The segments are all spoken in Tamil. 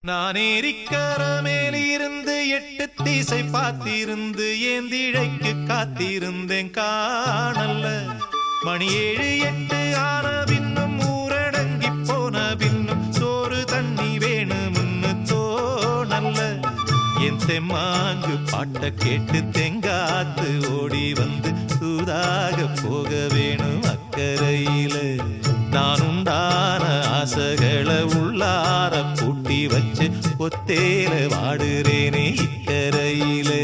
நான் ஏரிக்கர மேலிருந்து 8 திசை பார்த்திருந்து ஏந்திழைக்கு காத்திருந்தேன் காணல்ல. மணி 7 8 ஆன பின்னும் ஊரடங்கி போன பின்னும் சோறு தண்ணி வேணும்னு தோணல்ல. என் தெம்மாங்கு பாட்ட கேட்டு தெங்காத்து ஓடி வந்து சூதாக போக வேணும் அக்கறையில. நான் உண்டான ஆசைகளை உள்ளார பூட்டி வச்சு ஒத்தேல வாடுறேனே இக்கரையிலே.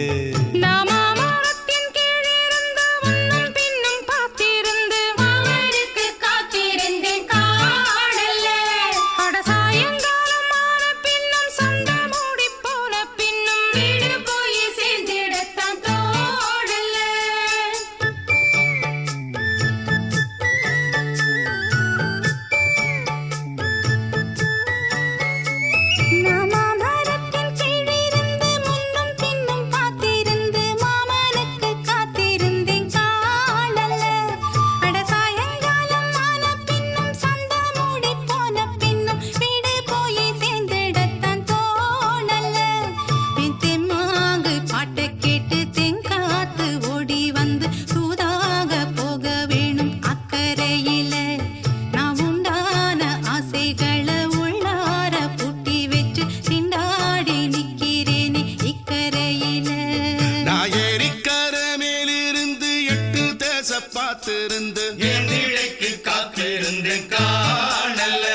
பார்த்திருந்து ஏந்திழைக்கு காத்திருந்தேன் காணல்ல.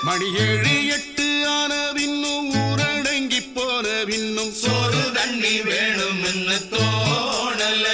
மணி 7 8 ஆன பின்னும் ஊரடங்கி போன பின்னும் சோறு தண்ணி வேணும்னு தோணல.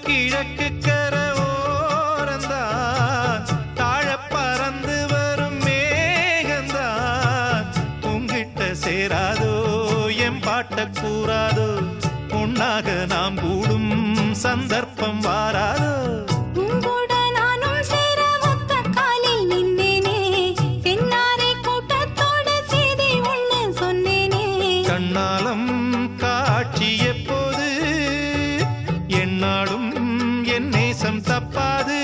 கிழக்கு கர ஓரந்தான் தாழ பறந்து வரும் மேகந்தான். உங்கிட்ட சேராதோ என் பாட்ட கூறாதோ, உன்னாக நாம் கூடும் சந்தர்ப்பம் வாராதோ. கண்ணாலம் காட்சி எப்போது என்னாடும் என் நேசம் தப்பாது.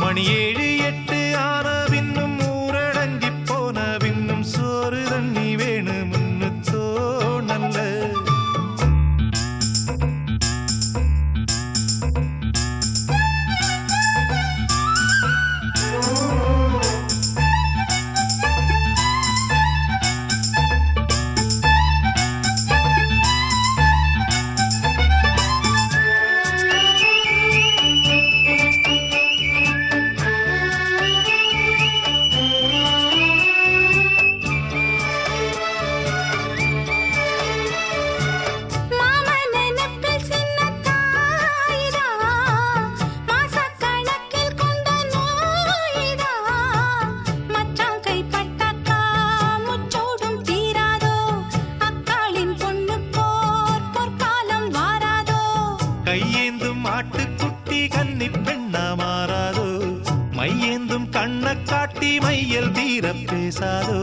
மணி 7 8 ஆன பின்னும் ஊரடங்கி போன பின்னும் சோறு தண்ணி வேணும்னு தோணல்ல. கையேந்தும் ஆட்டுக்குட்டி கன்னி பெண்ணா மாறாதோ, மையேந்தும் கண்ண காட்டி மையல் தீர பேசாதோ.